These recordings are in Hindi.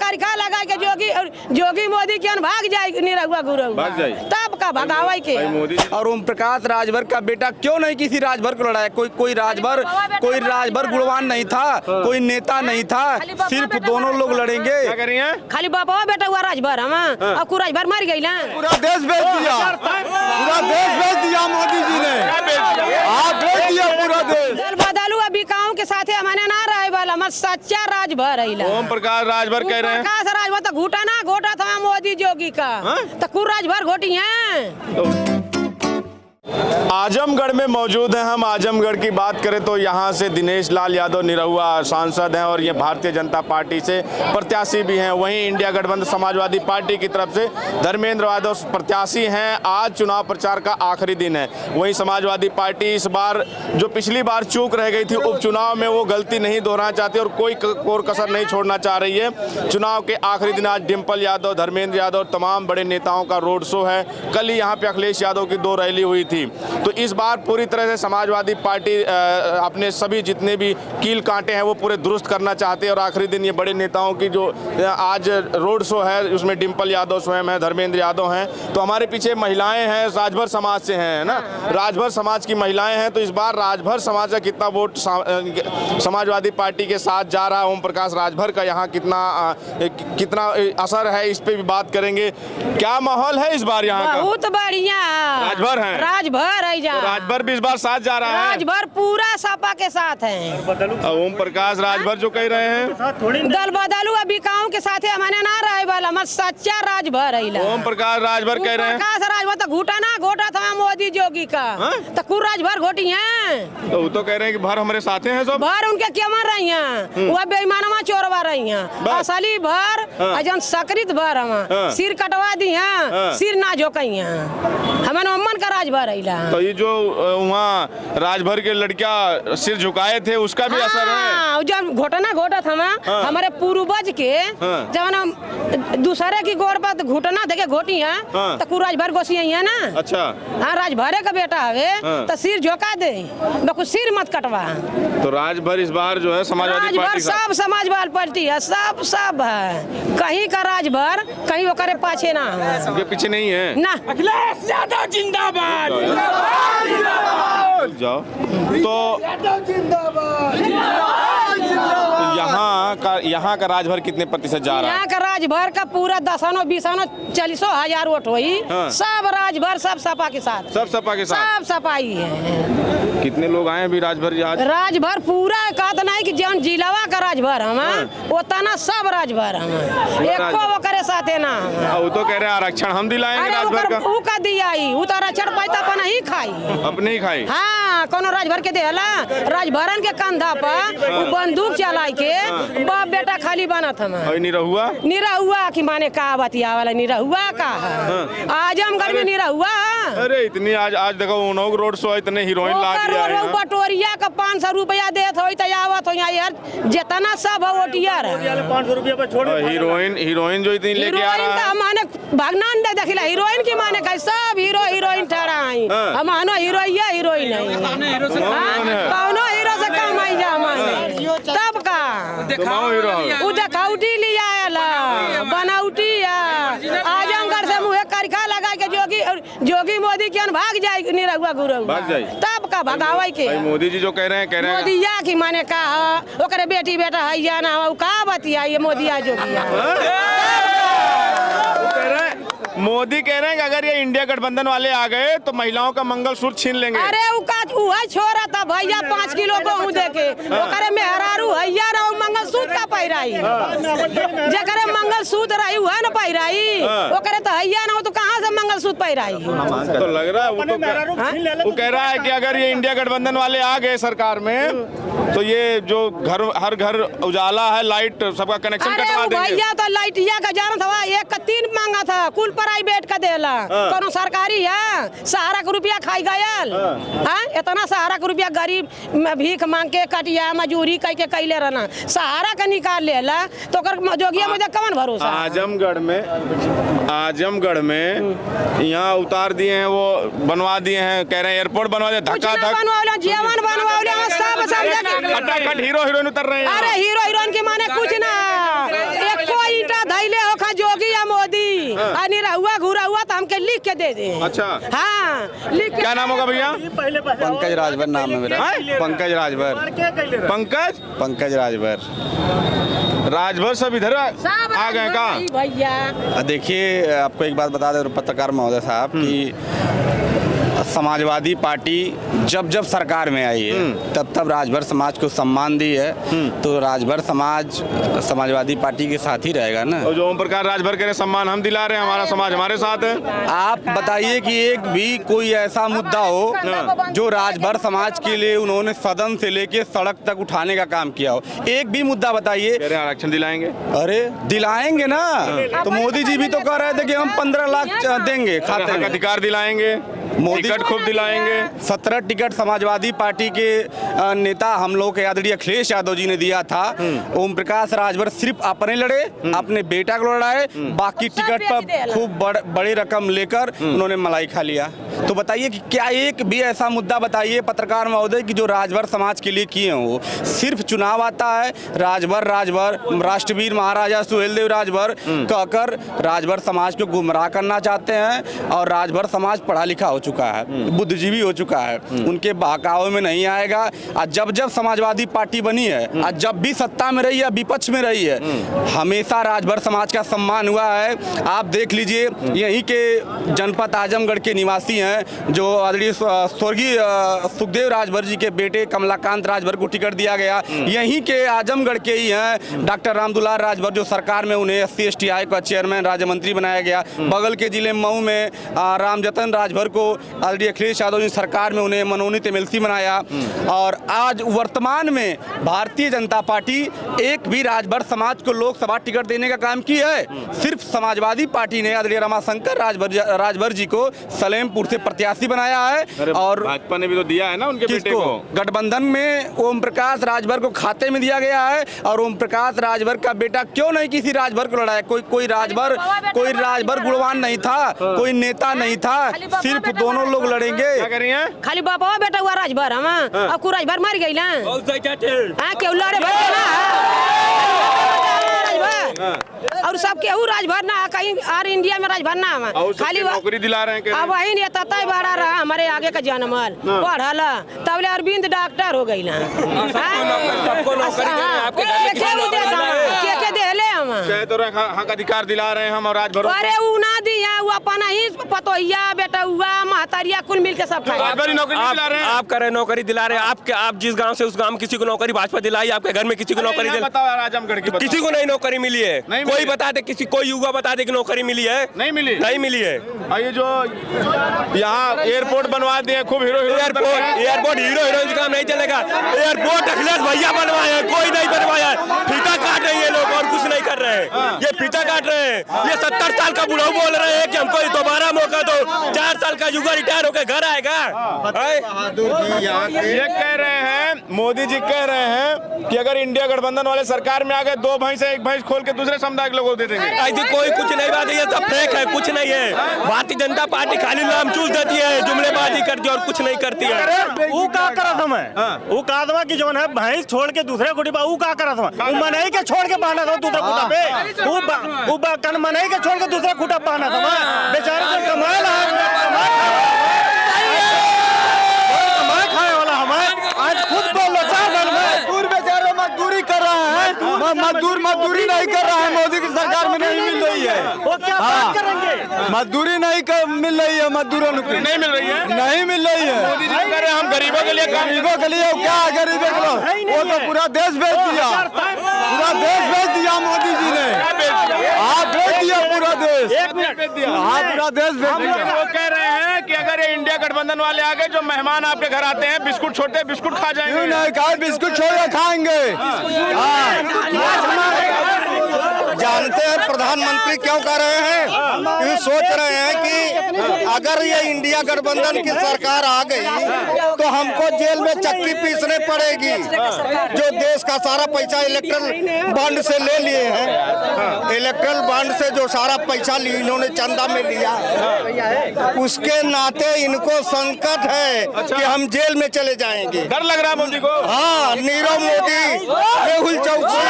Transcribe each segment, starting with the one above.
करखा लगा के जोगी मोदी के भाग जाए निरहुआ गुरहुआ तब का भगावे के मोदी। और ओम प्रकाश राजभर का बेटा क्यों नहीं किसी राजभर को लड़ाया? कोई राजभर गुणवान नहीं था, कोई नेता नहीं था, सिर्फ दोनों लोग लड़ेंगे। क्या करिए? खाली बापा बेटा हुआ राजभर हम और को राजभर मर गई ना। पूरा देश बेच दिया, पूरा देश बेच दिया मोदी जी ने। आप बेच दिया पूरा देश। दल बदलू अभी गाँव के साथ हमारे ना रहे वाला मत सच्चा राजभर है। ओम प्रकाश राजभर कह रहे हैं। प्रकाश राजभर तो घूटा ना घोटा था मोदी जोगी का तो कुल राजभर घोटी है। आजमगढ़ में मौजूद हैं हम। आजमगढ़ की बात करें तो यहाँ से दिनेश लाल यादव निरहुआ सांसद हैं और ये भारतीय जनता पार्टी से प्रत्याशी भी हैं। वहीं इंडिया गठबंधन समाजवादी पार्टी की तरफ से धर्मेंद्र यादव प्रत्याशी हैं। आज चुनाव प्रचार का आखिरी दिन है। वहीं समाजवादी पार्टी इस बार जो पिछली बार चूक रह गई थी उपचुनाव में, वो गलती नहीं दोहराना चाहती और कोई कोर कसर नहीं छोड़ना चाह रही है। चुनाव के आखिरी दिन आज डिम्पल यादव, धर्मेंद्र यादव और तमाम बड़े नेताओं का रोड शो है। कल ही यहाँ पे अखिलेश यादव की 2 रैली हुई थी। तो इस बार पूरी तरह से समाजवादी पार्टी अपने सभी जितने भी कील कांटे हैं वो पूरे दुरुस्त करना चाहते हैं और आखिरी दिन ये बड़े नेताओं की जो आज रोड शो है उसमें डिम्पल यादव स्वयं है, धर्मेंद्र यादव हैं। तो हमारे पीछे महिलाएं हैं, राजभर समाज से हैं ना, राजभर समाज की महिलाएं हैं। तो इस बार राजभर समाज का कितना वोट समाजवादी पार्टी के साथ जा रहा है, ओम प्रकाश राजभर का यहाँ कितना असर है, इस पे भी बात करेंगे। क्या माहौल है इस बार यहाँ का? बहुत बढ़िया राजभर है, राजभर है। तो राजभर भी इस बार साथ जा रहा है। राजभर पूरा सपा के साथ है। ओम प्रकाश राजभर जो कह रहे हैं दल बदलू अभी गाँव के साथ हमारे ना रहे वाला मत सच्चा राजभर है। ओम प्रकाश राजभर कह रहे हैं। प्रकाश राजभर तो घूटा ना घोटा था मोदी जोगी का तो कुल राजभर घोटी है। तो वो तो कह रहे हैं कि भर हमारे साथ हैं सब। भर उनके क्या मर रही हैं, वह बेईमानमा चोरवा रही हैं। असली भर जन सकरित भर हम सिर कटवा दी हैं, सिर ना झोकई हैं। हमारे अम्मन का राजभर है। तो ये जो वहाँ राजभर के लड़कियां सिर झुकाए थे उसका भी असर है। जब घोटना घोटा था हमारे पूर्वज के जब हम दूसरे की गोर पर घुटना देके घोटी है तो कुल राजभर गोसी है ना। अच्छा हाँ, राजभरे का बेटा है तो सिर झोंका दे, बकु सिर मत कटवा। तो राजभर इस बार जो है समाजवादी पार्टी सब समाजवादी पार्टी है, सब है। कहीं का राजभर कहीं वो करे पाछे ना है, पीछे नहीं है ना। अखिलेश यादव जिंदाबाद। जाओ तो यहाँ का राजभर कितने प्रतिशत जा रहा है? यहाँ का राजभर का पूरा 10 20 40 हजार वोट हुई। सब राजभर सब सपा के साथ, सब सपा के साथ, सब सपाई है। कितने लोग आए अभी राजभर? राजभर पूरा कहत नहीं कि जौन जिलावा का राजभर हम उतना सब राजभर हम एको वो करे साथे ना। वो तो कह रहे हैं आरक्षण हम दिलाएंगे राजभर का। ऊ का दिया वो तो आरक्षण पैसा अपन ही खाई, अपने ही खाई। हाँ, कोनो राजभर के देला राजभरन के कंधा पर वो बंदूक चलाई के बाप बेटा खाली बनत हम। निरहुआ की माने का बतिया वाला निरहुआ का है। आजमगढ़ में निरहुआ। अरे इतनी आज देखो उनोग रोड शो इतने हीरोइन ला दिया है। बटोरिया का 500 रुपया देत हो तो आवत हो यार जितना सब वोटियर 500 रुपया पर छोड़। हीरोइन जो इतनी लेके आ रहा है माने भगनान दे देखिला हीरोइन की माने का सब हीरोइन ठहराई हम आनो हीरोइन नहीं कौनो हीरो से कम आई जा माने तब का उ देखौटी लिया बनौटी आजमगढ़ से मुँह करखा लगा के जोगी मोदी के भाग जाए निरहुआ गुरहुआ तब का भगावे के। मोदी जी जो कह रहे हैं मोदिया की माने का ओकरे बेटी बेटा है या ना का बतिया ये मोदिया जोगिया। मोदी कह रहे हैं कि अगर ये इंडिया गठबंधन वाले आ गए तो महिलाओं का मंगलसूत्र छीन लेंगे। अरे उहा छोरा था भैया 5 किलो गेहूं देके ओकरे मेहरारू हैया ना मंगलसूत्र का पहिराई जेकरे मंगलसूत्र रही हुआ ना पहिराई ओकरे तो हैया ना तो कहां से मंगलसूत्र पहिराई। तो लग रहा है वो कह रहा है कि अगर ये इंडिया गठबंधन वाले आ गए सरकार में तो ये जो हर घर उजाला है लाइट सबका कनेक्शन कटवा देंगे। भैया तो लाइटिया का जाना था 1 का 3 मांगा था कुल प्राइवेट का देला कोनो सरकारी है सहारा का रुपया खाई गयल इतना सहारा का रुपया गरीब भीख मांग के कटिया मजूरी कह के कैले रहना सहारा का निकाल लेला तो जोगिया मुझे कौन भरोसा। आजमगढ़ में यहाँ उतार दिए हैं वो बनवा दिए हैं कह रहे हैं एयरपोर्ट बनवा दिया धक्का जीवन बनवा सब खटाखट हीरो हीरोइन उतर रहे हैं। अरे हीरो हीरोइन की माने कुछ ना एको ईटा के दे दे। अच्छा, हाँ लिख के। क्या नाम होगा भैया? पंकज राजभर नाम है मेरा। पंकज राजभर। पंकज राजभर। राजभर सब इधर आ गए का? भैया देखिए, आपको एक बात बता दें पत्रकार महोदय साहब कि समाजवादी पार्टी जब जब सरकार में आई है तब तब राजभर समाज को सम्मान दी है, तो राजभर समाज समाजवादी पार्टी के साथ ही रहेगा ना। और जो ओम प्रकाश राजभर के सम्मान हम दिला रहे हैं, हमारा समाज हमारे साथ है। आप बताइए कि एक भी कोई ऐसा मुद्दा हो जो राजभर समाज के लिए उन्होंने सदन से लेके सड़क तक उठाने का काम किया हो, एक भी मुद्दा बताइए। आरक्षण दिलाएंगे? अरे दिलाएंगे ना, तो मोदी जी भी तो कह रहे थे कि हम 15 लाख देंगे खाते में। अधिकार दिलाएंगे, मोदी टिकट खूब दिलाएंगे। 17 टिकट समाजवादी पार्टी के नेता हम लोग के आदरणीय अखिलेश यादव जी ने दिया था। ओम प्रकाश राजभर सिर्फ अपने लड़े, अपने बेटा को लड़ाए, बाकी टिकट पर खूब बड़ी रकम लेकर उन्होंने मलाई खा लिया। तो बताइए कि क्या एक भी ऐसा मुद्दा बताइए पत्रकार महोदय कि जो राजभर समाज के लिए किए हो। सिर्फ चुनाव आता है, राजभर राजभर राष्ट्रवीर महाराजा सुहेलदेव राजभर कहकर राजभर समाज को गुमराह करना चाहते हैं। और राजभर समाज पढ़ा लिखा हो चुका है, बुद्धिजीवी हो चुका है, उनके बहकावे में नहीं आएगा। और जब जब समाजवादी पार्टी बनी है और जब भी सत्ता में रही है, विपक्ष में रही है, हमेशा राजभर समाज का सम्मान हुआ है। आप देख लीजिए, यहीं के जनपद आजमगढ़ के निवासी हैं जो आदरणीय स्वर्गीय सुखदेव राजभर जी के बेटे कमलाकांत राजभर को टिकट दिया गया, यहीं के आजमगढ़ के ही हैं डॉक्टर रामदुलार राजभर, जो सरकार में उन्हें SC/ST आयोग का चेयरमैन राज्य मंत्री बनाया गया। बगल के जिले मऊ में रामजतन राजभर को आदरणीय अखिलेश यादव जी सरकार में उन्हें मनोनीत MLC बनाया। और आज वर्तमान में भारतीय जनता पार्टी एक भी राजभर समाज को लोकसभा टिकट देने का काम की है। सिर्फ समाजवादी पार्टी ने आदरणीय रमाशंकर राजभर जी को सलेमपुर से प्रत्याशी बनाया है। और भाजपा ने भी तो दिया है ना उनके बेटे को। गठबंधन में ओम प्रकाश राजभर को खाते में दिया गया है। और ओम प्रकाश राजभर का बेटा क्यों नहीं किसी राजभर को लड़ाया? कोई राजभर गुणवान नहीं था, कोई नेता नहीं था, सिर्फ दोनों लोग लड़ेंगे। क्या कर रही हैं? खाली बाबा बेटा हुआ राजभर हम अब को राजभर मर गई ना। क्यों लड़े और सब केहू राजभर ना कहीं आर इंडिया में राजभर ना खाली नौकरी दिला रहे हैं। अब वही नेता तय बड़ा रहा हमारे आगे का जनमल पढ़ल तबले अरविंद डॉक्टर हो गई ना। सबको हक अधिकार दिला रहे हैं हम और राजभर। अरे उ ना दिया, वो अपना ही पतोहिया बेटा हुआ महतरिया कुल मिल के सब नौकरी दिला रहे हैं। आप कर रहे नौकरी दिला रहे हैं। आप जिस गांव से उस गांव में किसी को नौकरी भाजपा दिलाई, आपके घर में किसी को नौकरी दिलाई? आजमगढ़ की किसी को नहीं नौकरी मिली है। कोई बता दे, कोई युवा बता दे कि नौकरी मिली है? नहीं मिली है। और ये जो यहाँ एयरपोर्ट बनवा दिए खूब एयरपोर्ट हीरो हीरोइन काम नहीं चलेगा। एयरपोर्ट अखिलेश भैया बनवाए, कोई नहीं बनवाया। फीता काट रहे हैं लोग और कुछ नहीं कर रहे हैं। ये फीता काट रहे हैं। ये 70 साल का बुढ़ऊ बोल रहे हैं कि हमको दोबारा मौका दो। 4 साल का युवा रिटायर होकर घर आएगा। ये कह रहे हैं, मोदी जी कह रहे हैं कि अगर इंडिया गठबंधन वाले सरकार में आ गए, 2 भैंस 1 भैंस खोल के दूसरे समुदाय के लोगों को दे देंगे। ऐसी कोई कुछ नहीं बात है, ये सब फेक है, कुछ नहीं है। भारतीय जनता पार्टी खाली नाम चूस देती है, जुमलेबाजी करती है और कुछ नहीं करती है। वो का करत हमें, वो कादवा की जोन है भैंस छोड़ के दूसरे गुटी पा, वो का करत हमें, वो मनई के छोड़ के बांधा था दूसरे खुटा पे, वो कन मनई के छोड़ के दूसरा खुटा बांधा था। बेचारे जो कमाए खाए वाला हमें आज खुद बोलो 4 साल में बेचारे मजदूरी कर रहा है, मजदूरी नहीं कर रहा है। मोदी की सरकार में नहीं मिल रही है। वो क्या बात करेंगे? मजदूरी नहीं मिल रही है, मजदूरों को नहीं मिल रही है, नहीं मिल रही है। मोदी जी कह रहे हैं हम गरीबों के लिए क्या गरीबों के लिए? वो तो पूरा देश बेच दिया, पूरा देश बेच दिया मोदी जी ने। आप बेच दिया पूरा देश, हाँ पूरा देश बेच दिया। वो कह रहे हैं कि अगर ये इंडिया गठबंधन वाले आ गए, जो मेहमान आपके घर आते हैं बिस्कुट छोड़ते हैं, बिस्कुट खा जाएंगे। क्यों नहीं खाए? बिस्कुट छोड़ के खाएंगे। जानते हैं प्रधानमंत्री क्यों कर रहे हैं? ये सोच रहे हैं कि अगर ये इंडिया गठबंधन की सरकार आ गई तो हमको जेल में चक्की पीसने पड़ेगी। जो देश का सारा पैसा इलेक्ट्रल बॉन्ड से ले लिए हैं, इलेक्ट्रल बॉन्ड से जो सारा पैसा इन्होंने चंदा में लिया है, उसके नाते इनको संकट है कि हम जेल में चले जाएंगे। डर लग रहा है मोदी को? हाँ, नीरव मोदी, मेहुल चौकसी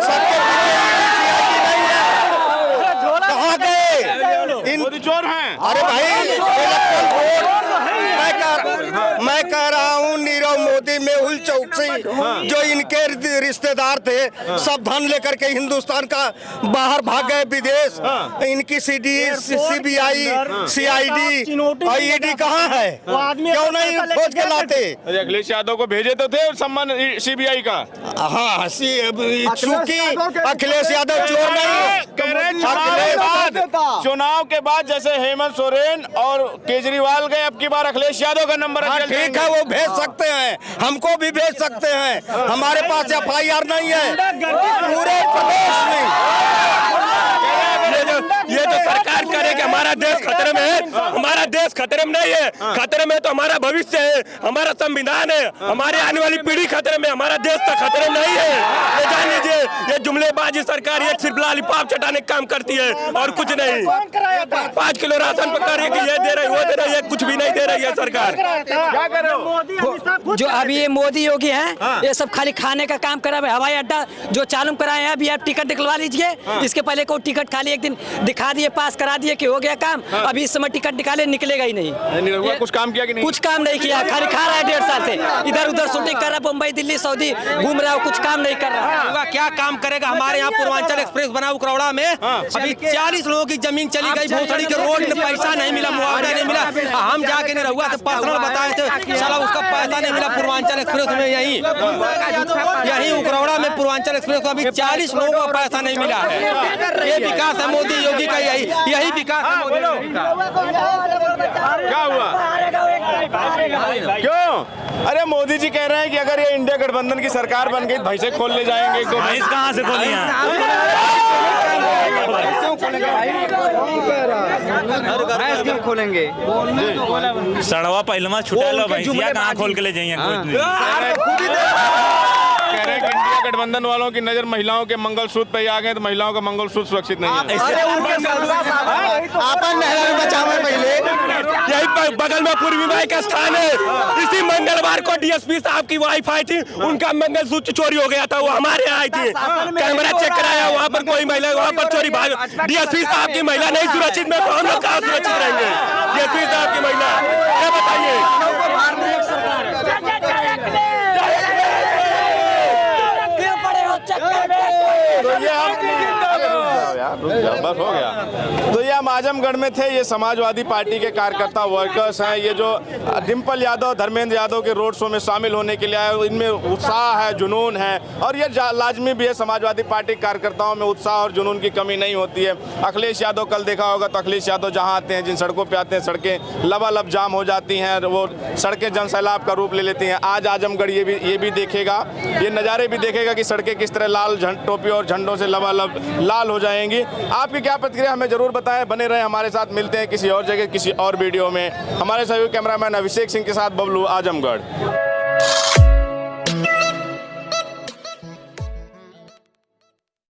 सबके कहाँ गए? मोदी चोर हैं। अरे भाई इलेक्शन वोट मैं कह रहा हूँ नीरव मोदी, मेहुल चौकसी जो इनके रिश्तेदार थे सब धन लेकर के हिंदुस्तान का बाहर भाग गए विदेश। इनकी CBI CID और ED कहाँ है? क्यों नहीं खोज के लाते? अखिलेश यादव को भेजे तो थे सम्मान CBI का। हाँ चूंकि अखिलेश यादव चोर नहीं। चुनाव के बाद जैसे हेमंत सोरेन और केजरीवाल गए, अब की बार अखिलेश यादव का नंबर ठीक है, वो भेज सकते हैं, हमको भी भेज सकते हैं। हमारे पास FIR नहीं है पूरे प्रदेश में। ये जो सरकार करे कि हमारा देश खतरे में है, हमारा देश खतरे में नहीं है। खतरे में तो हमारा भविष्य है, हमारा संविधान है, हमारी आने वाली पीढ़ी खतरे में, हमारा देश तो खतरे में नहीं है। ये जान लीजिए, ये जुमलेबाजी सरकार ये सिर्फ लॉलीपॉप चटाने का काम करती है और कुछ नहीं। 5 किलो राशन पका रही है कि ये दे रही, वो दे रही है, कुछ भी नहीं दे रही है सरकार। क्या कर रहे हो? जो अभी ये मोदी योगी हैं, ये सब खाली खाने का काम करा है। हवाई अड्डा जो चालू कराए हैं, अभी आप टिकट निकलवा लीजिए। इसके पहले कोई टिकट खाली एक दिन दिखा दिए, पास करा दिए कि हो गया काम। अभी इस समय टिकट निकाले, निकलेगा ही नहीं। कुछ काम किया कि नहीं? कुछ काम नहीं किया, खाली खा रहा है 1.5 साल से, इधर उधर शूटिंग कर रहा है, मुंबई दिल्ली सऊदी घूम रहा है, कुछ काम नहीं कर रहा। क्या काम करेगा? हमारे यहाँ पूर्वांचल एक्सप्रेस बना उकरौड़ा में, अभी 40 लोगों की जमीन चली गई, भोसड़ी के रोड में पैसा नहीं मिला, मुआवजा नहीं मिला। हम जाके नहीं रहुआ तो पर्सनल बताए थे, साला उसका पैसा नहीं मिला पूर्वांचल एक्सप्रेस में। यही उकरौड़ा में पूर्वांचल एक्सप्रेस को अभी 40 लोगों को पैसा नहीं मिला है। ये विकास है मोदी योगी का, यही विकास है मोदी योगी का। क्या हुआ? क्यों? अरे मोदी जी कह रहे हैं कि अगर ये इंडिया गठबंधन की सरकार बन गई, भैंसे खोल ले जाएंगे। भैंस कहाँ से खोली हैं? क्यों खोलेंगे? सड़वा पहलवा छुटा लो, भैंसिया कहाँ खोल के ले जाएंगे? कह रहे हैं कि इंडिया गठबंधन वालों की नजर महिलाओं के मंगलसूत्र पे आ गए, तो महिलाओं का मंगलसूत्र सुरक्षित नहीं है। आपन नहर बचावे पहले। यही बगल में पूर्वी माई का स्थान है। इसी मंगलवार को DSP साहब की वाइफ आई थी, उनका मंगलसूत्र चोरी हो गया था, वो हमारे यहाँ आई थी। कैमरा चेक कराया, वहाँ पर कोई महिला, वहाँ पर चोरी भाग। DSP साहब की महिला नहीं सुरक्षित में, तो हम लोग कहाँ सुरक्षित रहेंगे? DSP साहब की महिला, क्या बताइए? बस हो गया। तो ये हम आजमगढ़ में थे। ये समाजवादी पार्टी के कार्यकर्ता वर्कर्स हैं। ये जो डिम्पल यादव, धर्मेंद्र यादव के रोड शो में शामिल होने के लिए आए, इनमें उत्साह है, जुनून है, और ये लाजमी भी है। समाजवादी पार्टी कार्यकर्ताओं में उत्साह और जुनून की कमी नहीं होती है। अखिलेश यादव कल देखा होगा, तो अखिलेश यादव जहाँ आते हैं, जिन सड़कों पर आते हैं, सड़कें लबालब जाम हो जाती हैं, वो सड़कें जन सैलाब का रूप ले लेती हैं। आज आजमगढ़ ये भी देखेगा, ये नज़ारे भी देखेगा कि सड़कें किस तरह लाल टोपी और झंडों से लबालब लाल हो जाएंगी। आपकी क्या प्रतिक्रिया हमें जरूर बताएं। बने रहे हमारे साथ, मिलते हैं किसी और जगह किसी और वीडियो में। हमारे सहयोगी कैमरामैन अभिषेक सिंह के साथ बबलू, आजमगढ़।